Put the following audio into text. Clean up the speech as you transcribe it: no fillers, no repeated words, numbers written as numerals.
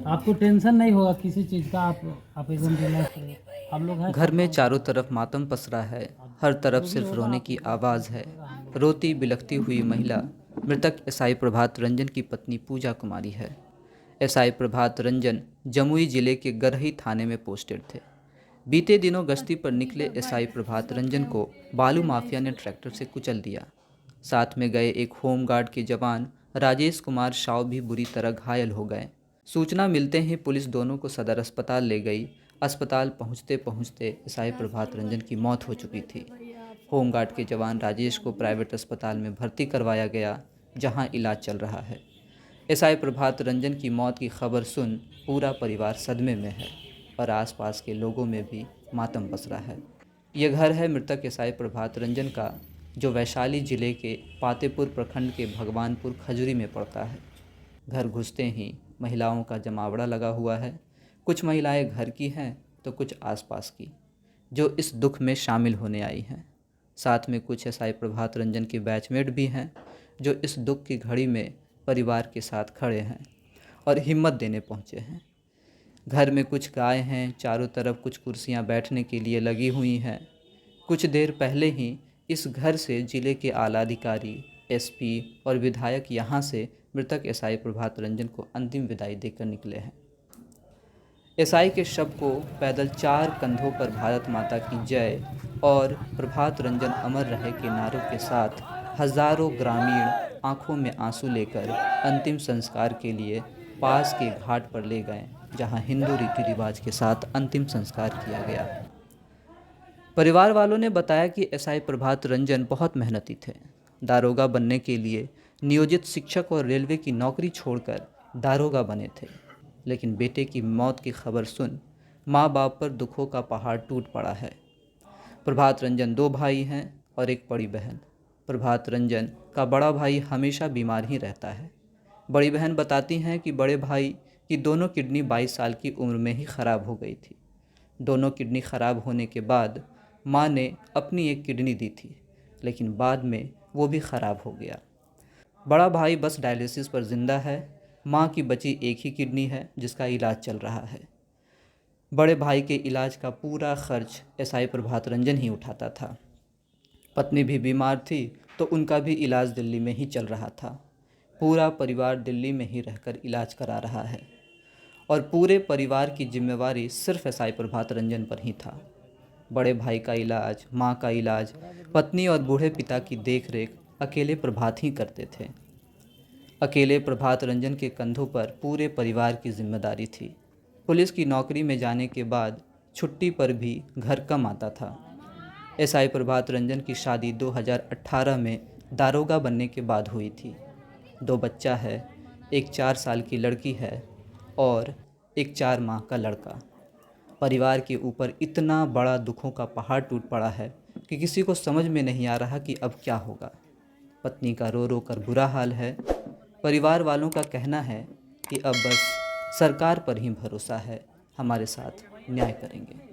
आपको टेंशन नहीं होगा किसी चीज़ का, आप एकदम रिलैक्स रहिए। हम लोग हैं घर में चारों तरफ मातम पसरा है, हर तरफ जो भी सिर्फ होगा रोने आपको की कॉल आवाज़ है। कीजिएगा, हम लोग रोती बिलखती हुई महिला मृतक एसआई प्रभात रंजन की पत्नी पूजा कुमारी है। एसआई प्रभात रंजन जमुई जिले के गरही थाने में पोस्टेड थे। बीते दिनों गश्ती पर निकले एसआई प्रभात रंजन को बालू माफिया ने ट्रैक्टर से कुचल दिया। साथ में गए एक होमगार्ड के जवान राजेश कुमार शाव भी बुरी तरह घायल हो गए। सूचना मिलते ही पुलिस दोनों को सदर अस्पताल ले गई। अस्पताल पहुंचते पहुंचते एसआई प्रभात रंजन की मौत हो चुकी थी। होमगार्ड के जवान राजेश को प्राइवेट अस्पताल में भर्ती करवाया गया, जहां इलाज चल रहा है। एसआई प्रभात रंजन की मौत की खबर सुन पूरा परिवार सदमे में है और आसपास के लोगों में भी मातम पसरा है। ये घर है मृतक एसआई प्रभात रंजन का, जो वैशाली जिले के पातेपुर प्रखंड के भगवानपुर खजुरी में पड़ता है। घर घुसते ही महिलाओं का जमावड़ा लगा हुआ है। कुछ महिलाएं घर की हैं तो कुछ आसपास की, जो इस दुख में शामिल होने आई हैं। साथ में कुछ एसआई प्रभात रंजन के बैचमेट भी हैं, जो इस दुख की घड़ी में परिवार के साथ खड़े हैं और हिम्मत देने पहुँचे हैं। घर में कुछ गाय हैं, चारों तरफ कुछ कुर्सियां बैठने के लिए लगी हुई हैं। कुछ देर पहले ही इस घर से जिले के आला अधिकारी, एसपी और विधायक यहां से मृतक एसआई प्रभात रंजन को अंतिम विदाई देकर निकले हैं। एसआई के शव को पैदल 4 कंधों पर भारत माता की जय और प्रभात रंजन अमर रहे के नारों के साथ हजारों ग्रामीण आंखों में आंसू लेकर अंतिम संस्कार के लिए पास के घाट पर ले गए, जहां हिंदू रीति रिवाज के साथ अंतिम संस्कार किया गया। परिवार वालों ने बताया कि एसआई प्रभात रंजन बहुत मेहनती थे। दारोगा बनने के लिए नियोजित शिक्षक और रेलवे की नौकरी छोड़कर दारोगा बने थे, लेकिन बेटे की मौत की खबर सुन माँ बाप पर दुखों का पहाड़ टूट पड़ा है। प्रभात रंजन 2 भाई हैं और एक बड़ी बहन। प्रभात रंजन का बड़ा भाई हमेशा बीमार ही रहता है। बड़ी बहन बताती हैं कि बड़े भाई की दोनों किडनी 22 साल की उम्र में ही ख़राब हो गई थी। दोनों किडनी ख़राब होने के बाद माँ ने अपनी एक किडनी दी थी, लेकिन बाद में वो भी ख़राब हो गया। बड़ा भाई बस डायलिसिस पर ज़िंदा है। माँ की बची एक ही किडनी है, जिसका इलाज चल रहा है। बड़े भाई के इलाज का पूरा खर्च एसआई प्रभात रंजन ही उठाता था। पत्नी भी बीमार थी, तो उनका भी इलाज दिल्ली में ही चल रहा था। पूरा परिवार दिल्ली में ही रहकर इलाज करा रहा है और पूरे परिवार की जिम्मेवारी सिर्फ एसआई प्रभात रंजन पर ही था। बड़े भाई का इलाज, माँ का इलाज, पत्नी और बूढ़े पिता की देखरेख अकेले प्रभात ही करते थे। अकेले प्रभात रंजन के कंधों पर पूरे परिवार की जिम्मेदारी थी। पुलिस की नौकरी में जाने के बाद छुट्टी पर भी घर कम आता था। एसआई प्रभात रंजन की शादी 2018 में दारोगा बनने के बाद हुई थी। 2 बच्चा है, एक 4 साल की लड़की है और एक 4 माह का लड़का। परिवार के ऊपर इतना बड़ा दुखों का पहाड़ टूट पड़ा है कि किसी को समझ में नहीं आ रहा कि अब क्या होगा। पत्नी का रो रो कर बुरा हाल है। परिवार वालों का कहना है कि अब बस सरकार पर ही भरोसा है, हमारे साथ न्याय करेंगे।